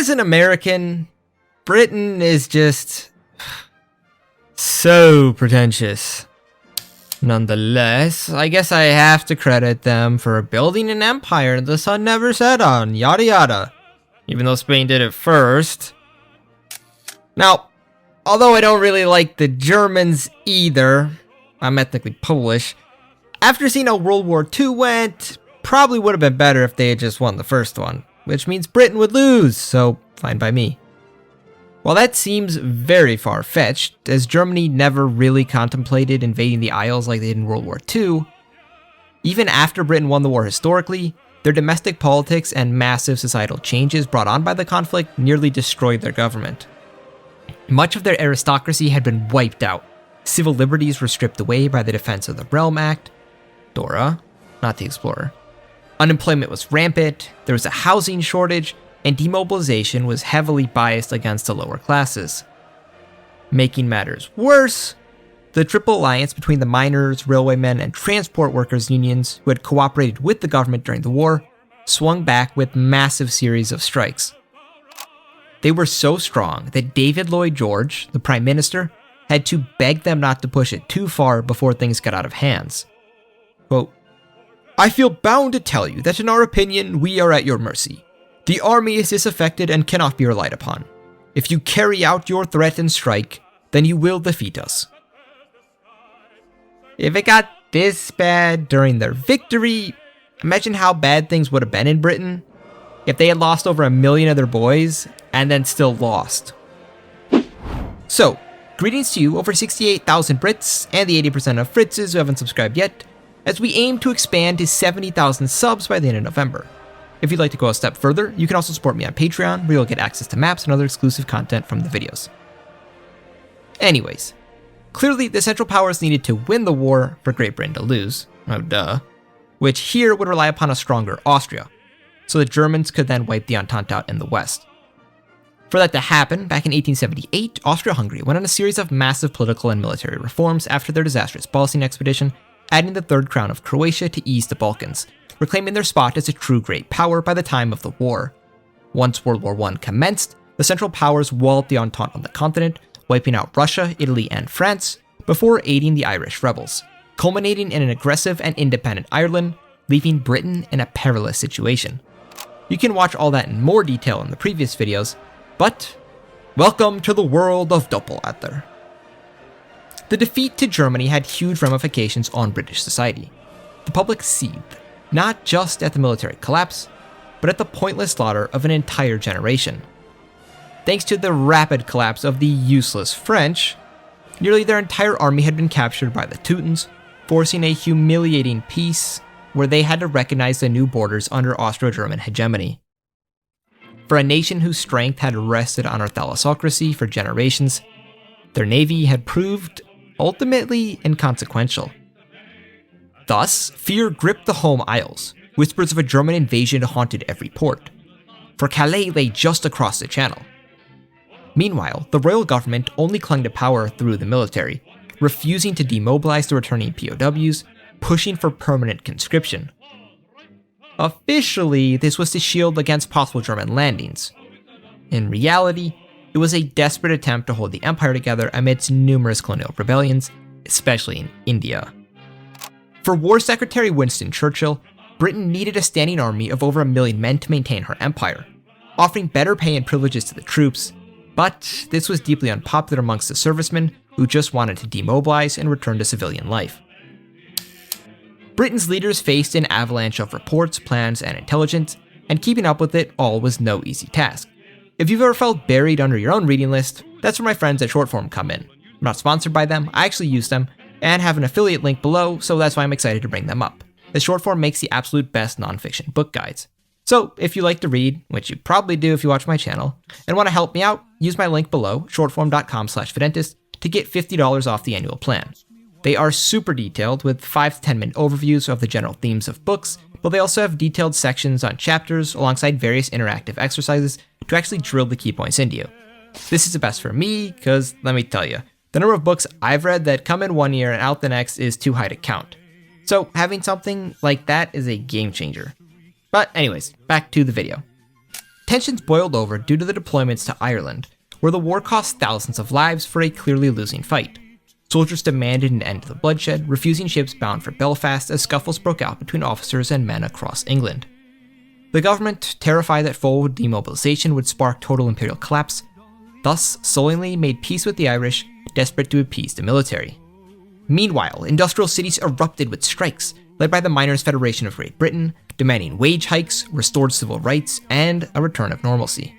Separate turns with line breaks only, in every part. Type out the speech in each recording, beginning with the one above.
As an American, Britain is just so pretentious. Nonetheless, I guess I have to credit them for building an empire the sun never set on, yada yada. Even though Spain did it first. Now, although I don't really like the Germans either, I'm ethnically Polish, after seeing how World War II went, probably would have been better if they had just won the first one, which means Britain would lose, so fine by me. While that seems very far-fetched, as Germany never really contemplated invading the Isles like they did in World War II, even after Britain won the war historically, their domestic politics and massive societal changes brought on by the conflict nearly destroyed their government. Much of their aristocracy had been wiped out. Civil liberties were stripped away by the Defense of the Realm Act. Dora, not the Explorer. Unemployment was rampant, there was a housing shortage, and demobilization was heavily biased against the lower classes. Making matters worse, the Triple Alliance between the miners, railwaymen, and transport workers unions who had cooperated with the government during the war swung back with massive series of strikes. They were so strong that David Lloyd George, the Prime Minister, had to beg them not to push it too far before things got out of hands. Quote, "I feel bound to tell you that in our opinion, we are at your mercy. The army is disaffected and cannot be relied upon. If you carry out your threat and strike, then you will defeat us." If it got this bad during their victory, imagine how bad things would have been in Britain if they had lost over 1 million of their boys and then still lost. So, greetings to you, over 68,000 Brits and the 80% of Fritzes who haven't subscribed yet, as we aim to expand to 70,000 subs by the end of November. If you'd like to go a step further, you can also support me on Patreon, where you'll get access to maps and other exclusive content from the videos. Anyways, clearly the Central Powers needed to win the war for Great Britain to lose, oh duh, which here would rely upon a stronger Austria, so the Germans could then wipe the Entente out in the West. For that to happen, back in 1878, Austria-Hungary went on a series of massive political and military reforms after their disastrous Balsing expedition, adding the Third Crown of Croatia to ease the Balkans, reclaiming their spot as a true great power by the time of the war. Once World War I commenced, the Central Powers walled the Entente on the continent, wiping out Russia, Italy, and France, before aiding the Irish rebels, culminating in an aggressive and independent Ireland, leaving Britain in a perilous situation. You can watch all that in more detail in the previous videos, but welcome to the world of Doppelganger. The defeat to Germany had huge ramifications on British society. The public seethed, not just at the military collapse, but at the pointless slaughter of an entire generation. Thanks to the rapid collapse of the useless French, nearly their entire army had been captured by the Teutons, forcing a humiliating peace where they had to recognize the new borders under Austro-German hegemony. For a nation whose strength had rested on our thalassocracy for generations, their navy had proved ultimately inconsequential. Thus, fear gripped the home isles. Whispers of a German invasion haunted every port, for Calais lay just across the channel. Meanwhile, the royal government only clung to power through the military, refusing to demobilize the returning POWs, pushing for permanent conscription. Officially, this was to shield against possible German landings. In reality, it was a desperate attempt to hold the empire together amidst numerous colonial rebellions, especially in India. For War Secretary Winston Churchill, Britain needed a standing army of over 1 million men to maintain her empire, offering better pay and privileges to the troops, but this was deeply unpopular amongst the servicemen who just wanted to demobilize and return to civilian life. Britain's leaders faced an avalanche of reports, plans, and intelligence, and keeping up with it all was no easy task. If you've ever felt buried under your own reading list, that's where my friends at Shortform come in. I'm not sponsored by them, I actually use them, and have an affiliate link below, so that's why I'm excited to bring them up. The Shortform makes the absolute best nonfiction book guides. So if you like to read, which you probably do if you watch my channel, and want to help me out, use my link below, shortform.com/Fidentist, to get $50 off the annual plan. They are super detailed with 5 to 10 minute overviews of the general themes of books, but they also have detailed sections on chapters alongside various interactive exercises to actually drill the key points into you. This is the best for me, because let me tell you, the number of books I've read that come in one year and out the next is too high to count. So having something like that is a game changer. But anyways, back to the video. Tensions boiled over due to the deployments to Ireland, where the war cost thousands of lives for a clearly losing fight. Soldiers demanded an end to the bloodshed, refusing ships bound for Belfast as scuffles broke out between officers and men across England. The government, terrified that full demobilization would spark total imperial collapse, thus sullenly made peace with the Irish, desperate to appease the military. Meanwhile, industrial cities erupted with strikes, led by the Miners' Federation of Great Britain, demanding wage hikes, restored civil rights, and a return of normalcy.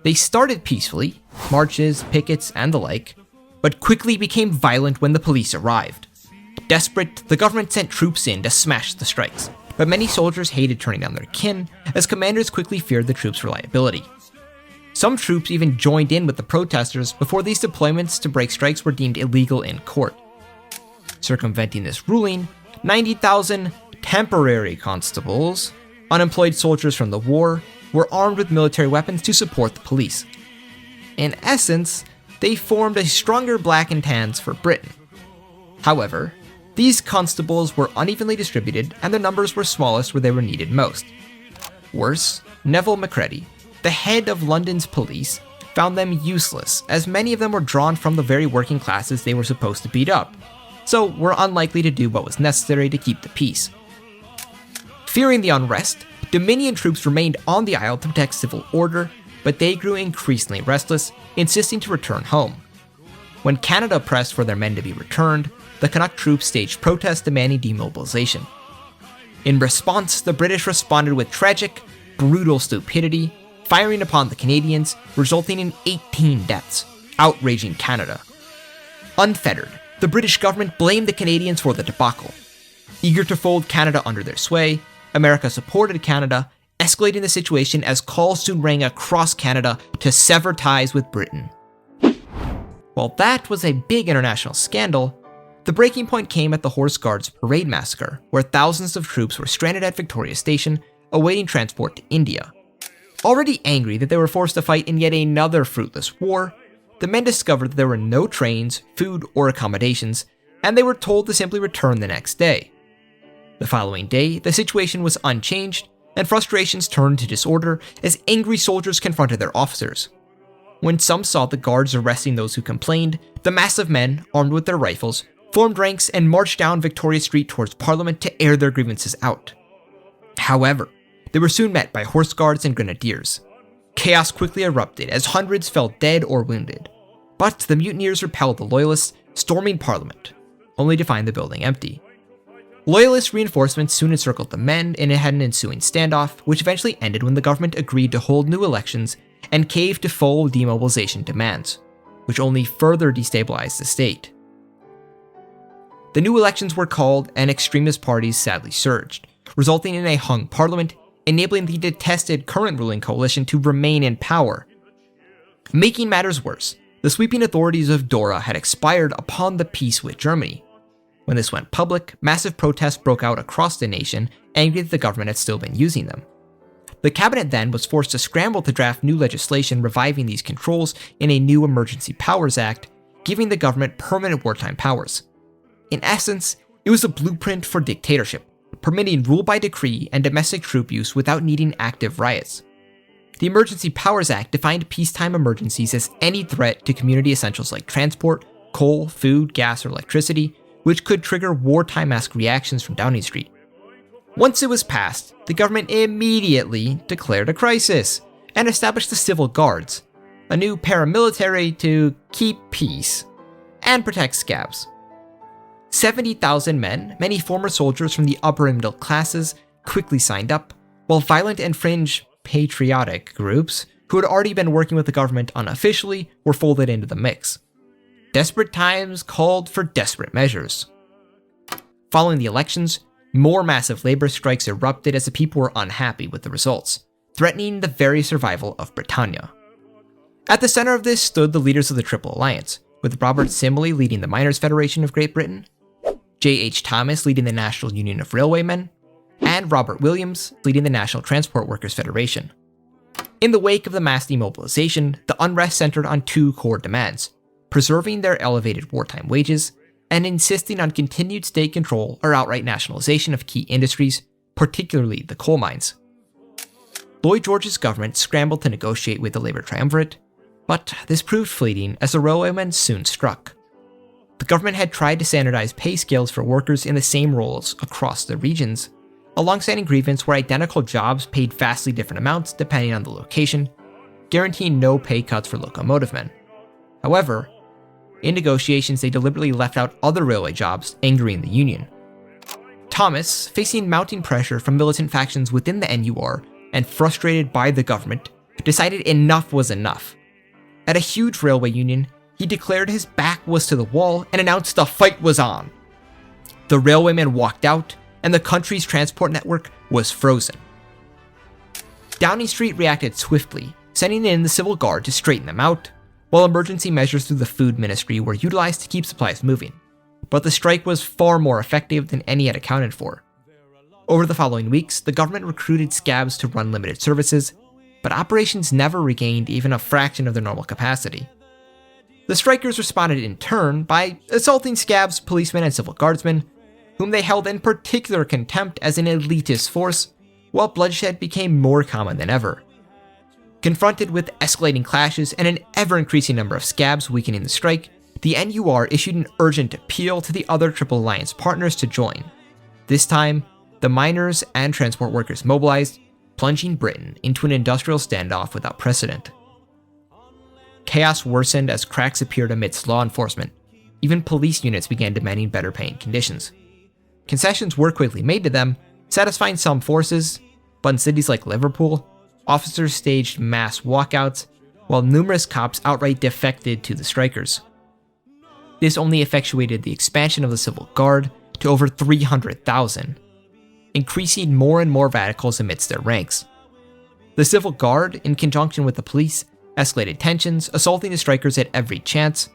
They started peacefully, marches, pickets, and the like, but quickly became violent when the police arrived. Desperate, the government sent troops in to smash the strikes, but many soldiers hated turning down their kin, as commanders quickly feared the troops' reliability. Some troops even joined in with the protesters before these deployments to break strikes were deemed illegal in court. Circumventing this ruling, 90,000 temporary constables, unemployed soldiers from the war, were armed with military weapons to support the police. In essence, they formed a stronger black and tans for Britain. However, these constables were unevenly distributed and their numbers were smallest where they were needed most. Worse, Neville Macready, the head of London's police, found them useless, as many of them were drawn from the very working classes they were supposed to beat up, so were unlikely to do what was necessary to keep the peace. Fearing the unrest, Dominion troops remained on the Isle to protect civil order, but they grew increasingly restless, insisting to return home. When Canada pressed for their men to be returned, the Canuck troops staged protests demanding demobilization. In response, the British responded with tragic, brutal stupidity, firing upon the Canadians, resulting in 18 deaths, outraging Canada. Unfettered, the British government blamed the Canadians for the debacle. Eager to fold Canada under their sway, America supported Canada, escalating the situation as calls soon rang across Canada to sever ties with Britain. While that was a big international scandal, the breaking point came at the Horse Guards Parade Massacre, where thousands of troops were stranded at Victoria Station, awaiting transport to India. Already angry that they were forced to fight in yet another fruitless war, the men discovered that there were no trains, food, or accommodations, and they were told to simply return the next day. The following day, the situation was unchanged, and frustrations turned to disorder as angry soldiers confronted their officers. When some saw the guards arresting those who complained, the mass of men, armed with their rifles, formed ranks and marched down Victoria Street towards Parliament to air their grievances out. However, they were soon met by Horse Guards and Grenadiers. Chaos quickly erupted as hundreds fell dead or wounded, but the mutineers repelled the Loyalists, storming Parliament, only to find the building empty. Loyalist reinforcements soon encircled the men, and it had an ensuing standoff, which eventually ended when the government agreed to hold new elections and caved to full demobilization demands, which only further destabilized the state. The new elections were called, and extremist parties sadly surged, resulting in a hung parliament, enabling the detested current ruling coalition to remain in power. Making matters worse, the sweeping authorities of Dora had expired upon the peace with Germany. When this went public, massive protests broke out across the nation, angry that the government had still been using them. The cabinet then was forced to scramble to draft new legislation reviving these controls in a new Emergency Powers Act, giving the government permanent wartime powers. In essence, it was a blueprint for dictatorship, permitting rule by decree and domestic troop use without needing active riots. The Emergency Powers Act defined peacetime emergencies as any threat to community essentials like transport, coal, food, gas, or electricity, which could trigger wartime-esque reactions from Downing Street. Once it was passed, the government immediately declared a crisis and established the Civil Guards, a new paramilitary to keep peace and protect scabs. 70,000 men, many former soldiers from the upper and middle classes, quickly signed up, while violent and fringe patriotic groups, who had already been working with the government unofficially, were folded into the mix. Desperate times called for desperate measures. Following the elections, more massive labor strikes erupted as the people were unhappy with the results, threatening the very survival of Britannia. At the center of this stood the leaders of the Triple Alliance, with Robert Simley leading the Miners' Federation of Great Britain, J.H. Thomas leading the National Union of Railwaymen, and Robert Williams leading the National Transport Workers' Federation. In the wake of the mass demobilization, the unrest centered on two core demands: preserving their elevated wartime wages, and insisting on continued state control or outright nationalization of key industries, particularly the coal mines. Lloyd George's government scrambled to negotiate with the Labour triumvirate, but this proved fleeting as the railwaymen soon struck. The government had tried to standardize pay scales for workers in the same roles across the regions. A long-standing grievance were identical jobs paid vastly different amounts depending on the location, guaranteeing no pay cuts for locomotive men. However, in negotiations they deliberately left out other railway jobs, angering the union. Thomas, facing mounting pressure from militant factions within the NUR and frustrated by the government, decided enough was enough. At a huge railway union, he declared his back was to the wall and announced the fight was on. The railwaymen walked out, and the country's transport network was frozen. Downing Street reacted swiftly, sending in the Civil Guard to straighten them out, while emergency measures through the Food Ministry were utilized to keep supplies moving. But the strike was far more effective than any had accounted for. Over the following weeks, the government recruited scabs to run limited services, but operations never regained even a fraction of their normal capacity. The strikers responded in turn by assaulting scabs, policemen, and civil guardsmen, whom they held in particular contempt as an elitist force, while bloodshed became more common than ever. Confronted with escalating clashes and an ever-increasing number of scabs weakening the strike, the NUR issued an urgent appeal to the other Triple Alliance partners to join. This time, the miners and transport workers mobilized, plunging Britain into an industrial standoff without precedent. Chaos worsened as cracks appeared amidst law enforcement. Even police units began demanding better paying conditions. Concessions were quickly made to them, satisfying some forces, but in cities like Liverpool, officers staged mass walkouts, while numerous cops outright defected to the strikers. This only effectuated the expansion of the Civil Guard to over 300,000, increasing more and more radicals amidst their ranks. The Civil Guard, in conjunction with the police, escalated tensions, assaulting the strikers at every chance,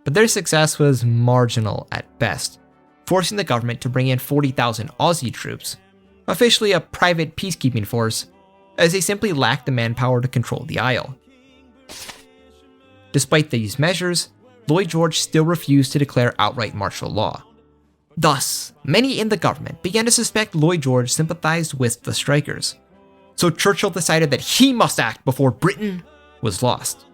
but their success was marginal at best, forcing the government to bring in 40,000 Aussie troops, officially a private peacekeeping force, as they simply lacked the manpower to control the Isle. Despite these measures, Lloyd George still refused to declare outright martial law. Thus, many in the government began to suspect Lloyd George sympathized with the strikers, so Churchill decided that he must act before Britain was lost.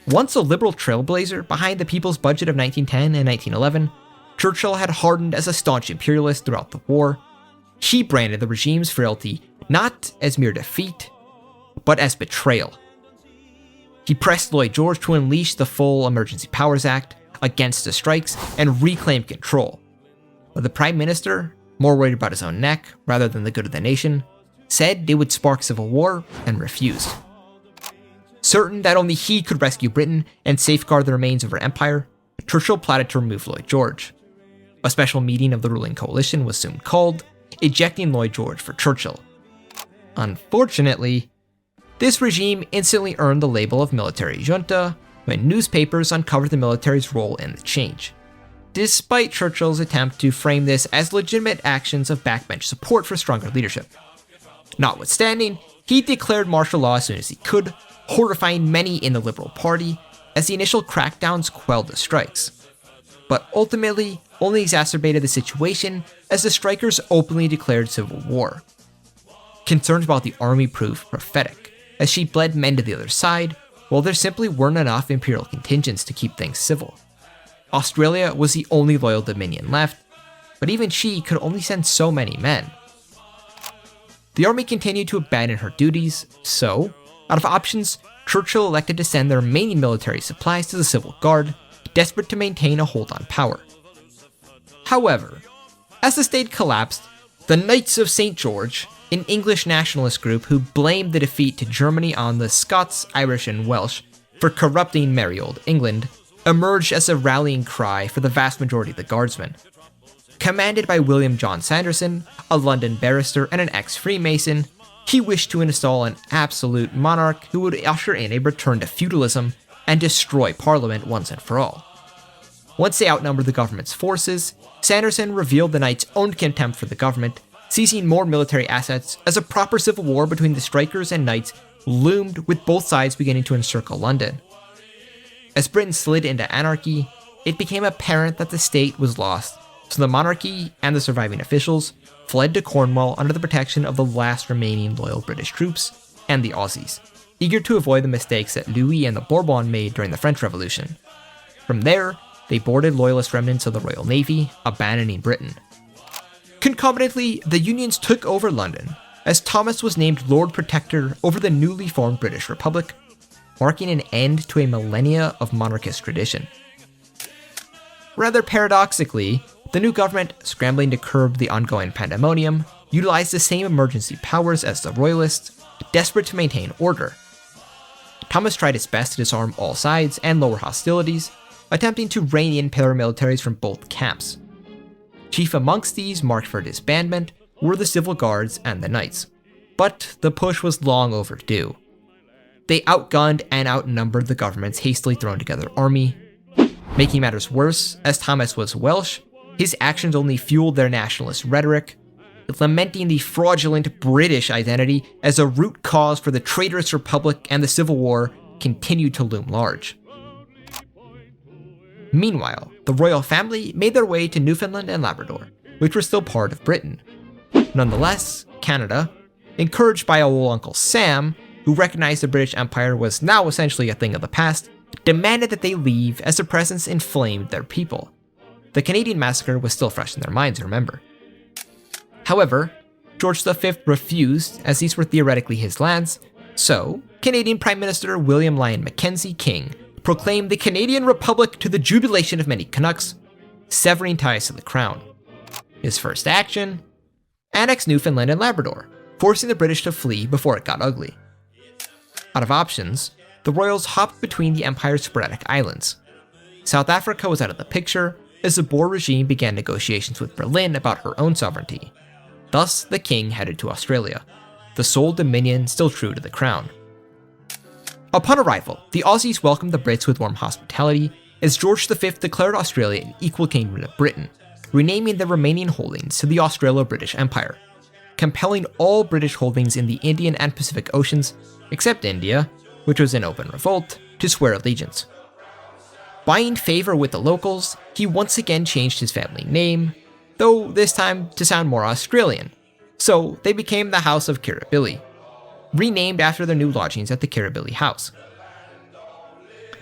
Once a liberal trailblazer behind the People's Budget of 1910 and 1911, Churchill had hardened as a staunch imperialist throughout the war. He branded the regime's frailty not as mere defeat, but as betrayal. He pressed Lloyd George to unleash the full Emergency Powers Act against the strikes and reclaim control. But the Prime Minister, more worried about his own neck rather than the good of the nation, said they would spark civil war and refused. Certain that only he could rescue Britain and safeguard the remains of her empire, Churchill plotted to remove Lloyd George. A special meeting of the ruling coalition was soon called, ejecting Lloyd George for Churchill. Unfortunately, this regime instantly earned the label of military junta when newspapers uncovered the military's role in the change, despite Churchill's attempt to frame this as legitimate actions of backbench support for stronger leadership. Notwithstanding, he declared martial law as soon as he could, horrifying many in the Liberal Party as the initial crackdowns quelled the strikes, but ultimately only exacerbated the situation as the strikers openly declared civil war. Concerns about the army proved prophetic, as she bled men to the other side, while there simply weren't enough imperial contingents to keep things civil. Australia was the only loyal dominion left, but even she could only send so many men. The army continued to abandon her duties, so, out of options, Churchill elected to send the remaining military supplies to the Civil Guard, desperate to maintain a hold on power. However, as the state collapsed, the Knights of St. George, an English nationalist group who blamed the defeat to Germany on the Scots, Irish, and Welsh for corrupting merry old England, emerged as a rallying cry for the vast majority of the Guardsmen. Commanded by William John Sanderson, a London barrister and an ex-Freemason, he wished to install an absolute monarch who would usher in a return to feudalism and destroy Parliament once and for all. Once they outnumbered the government's forces, Sanderson revealed the Knights' own contempt for the government, seizing more military assets as a proper civil war between the strikers and Knights loomed, with both sides beginning to encircle London. As Britain slid into anarchy, it became apparent that the state was lost, so the monarchy and the surviving officials fled to Cornwall under the protection of the last remaining loyal British troops, and the Aussies, eager to avoid the mistakes that Louis and the Bourbon made during the French Revolution. From there, they boarded loyalist remnants of the Royal Navy, abandoning Britain. Concomitantly, the Unions took over London, as Thomas was named Lord Protector over the newly formed British Republic, marking an end to a millennia of monarchist tradition. Rather paradoxically, the new government, scrambling to curb the ongoing pandemonium, utilized the same emergency powers as the Royalists, desperate to maintain order. Thomas tried his best to disarm all sides and lower hostilities, attempting to rein in paramilitaries from both camps. Chief amongst these marked for disbandment were the Civil Guards and the Knights, but the push was long overdue. They outgunned and outnumbered the government's hastily thrown together army. Making matters worse, as Thomas was Welsh, his actions only fueled their nationalist rhetoric, lamenting the fraudulent British identity as a root cause for the traitorous Republic and the Civil War continued to loom large. Meanwhile, the royal family made their way to Newfoundland and Labrador, which were still part of Britain. Nonetheless, Canada, encouraged by old Uncle Sam, who recognized the British Empire was now essentially a thing of the past, demanded that they leave as their presence inflamed their people. The Canadian massacre was still fresh in their minds, remember. However, George V refused, as these were theoretically his lands, so Canadian Prime Minister William Lyon Mackenzie King proclaimed the Canadian Republic to the jubilation of many Canucks, severing ties to the crown. His first action? Annex Newfoundland and Labrador, forcing the British to flee before it got ugly. Out of options, the royals hopped between the empire's sporadic islands. South Africa was out of the picture, as the Boer regime began negotiations with Berlin about her own sovereignty. Thus, the king headed to Australia, the sole dominion still true to the crown. Upon arrival, the Aussies welcomed the Brits with warm hospitality, as George V declared Australia an equal kingdom of Britain, renaming the remaining holdings to the Australo-British Empire, compelling all British holdings in the Indian and Pacific Oceans, except India, which was in open revolt, to swear allegiance. Buying favor with the locals, he once again changed his family name, though this time to sound more Australian, so they became the House of Kirribilli, renamed after their new lodgings at the Kirribilli House.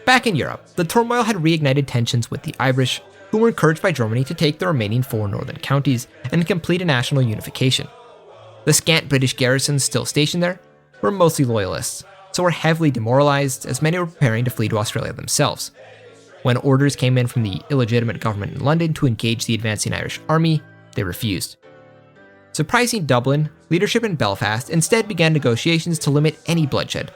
Back in Europe, the turmoil had reignited tensions with the Irish, who were encouraged by Germany to take the remaining 4 northern counties and complete a national unification. The scant British garrisons still stationed there were mostly loyalists, so were heavily demoralized as many were preparing to flee to Australia themselves. When orders came in from the illegitimate government in London to engage the advancing Irish army, they refused. Surprising Dublin, leadership in Belfast instead began negotiations to limit any bloodshed,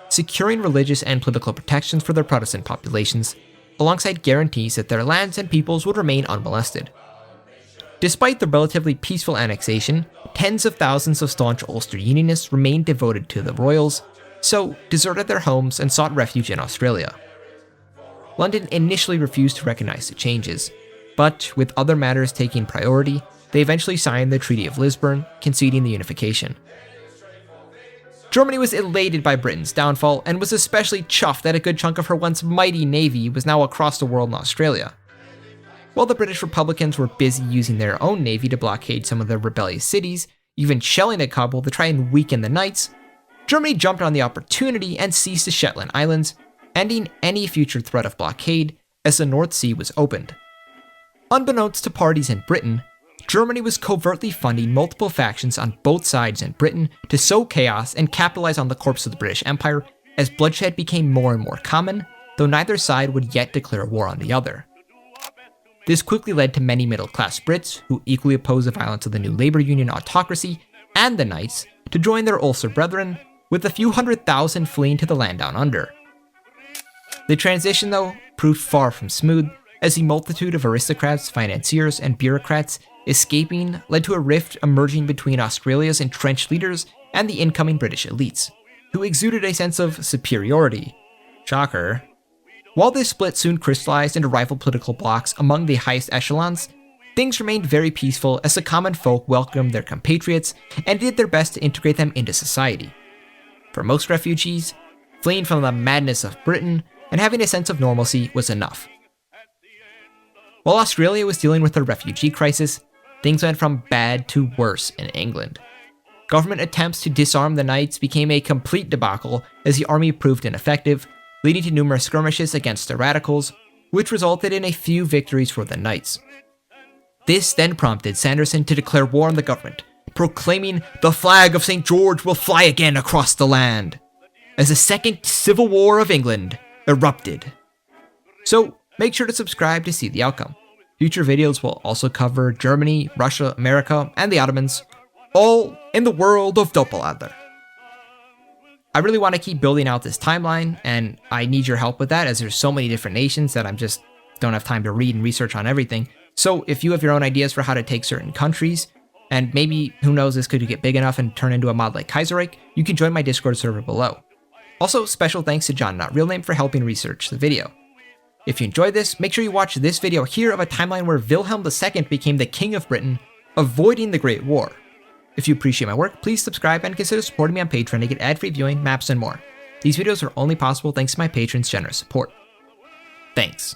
securing religious and political protections for their Protestant populations, alongside guarantees that their lands and peoples would remain unmolested. Despite the relatively peaceful annexation, tens of thousands of staunch Ulster Unionists remained devoted to the Royals, so deserted their homes and sought refuge in Australia. London initially refused to recognize the changes, but with other matters taking priority, they eventually signed the Treaty of Lisburn, conceding the unification. Germany was elated by Britain's downfall and was especially chuffed that a good chunk of her once mighty navy was now across the world in Australia. While the British Republicans were busy using their own navy to blockade some of the rebellious cities, even shelling at Kabul to try and weaken the Knights, Germany jumped on the opportunity and seized the Shetland Islands, ending any future threat of blockade as the North Sea was opened. Unbeknownst to parties in Britain, Germany was covertly funding multiple factions on both sides in Britain to sow chaos and capitalize on the corpse of the British Empire as bloodshed became more and more common, though neither side would yet declare war on the other. This quickly led to many middle-class Brits, who equally opposed the violence of the new Labour Union autocracy and the Knights, to join their Ulster brethren, with a few 100,000 fleeing to the land down under. The transition, though, proved far from smooth, as the multitude of aristocrats, financiers, and bureaucrats escaping led to a rift emerging between Australia's entrenched leaders and the incoming British elites, who exuded a sense of superiority. Shocker. While this split soon crystallized into rival political blocs among the highest echelons, things remained very peaceful as the common folk welcomed their compatriots and did their best to integrate them into society. For most refugees, fleeing from the madness of Britain and having a sense of normalcy was enough. While Australia was dealing with a refugee crisis, things went from bad to worse in England. government attempts to disarm the knights became a complete debacle as the army proved ineffective, leading to numerous skirmishes against the radicals, which resulted in a few victories for the knights. This then prompted Sanderson to declare war on the government, proclaiming the flag of St. George will fly again across the land, as the Second Civil War of England erupted. So make sure to subscribe to see the outcome. Future videos will also cover Germany, Russia, America, and the Ottomans, all in the world of Doppelganger. I really want to keep building out this timeline, and I need your help with that as there's so many different nations that I'm just don't have time to read and research on everything. So if you have your own ideas for how to take certain countries, and maybe, who knows, this could get big enough and turn into a mod like Kaiserreich, you can join my Discord server below. Also, special thanks to John Not Real Name for helping research the video. If you enjoyed this, make sure you watch this video here of a timeline where Wilhelm II became the King of Britain, avoiding the Great War. If you appreciate my work, please subscribe and consider supporting me on Patreon to get ad-free viewing, maps, and more. These videos are only possible thanks to my patrons' generous support. Thanks.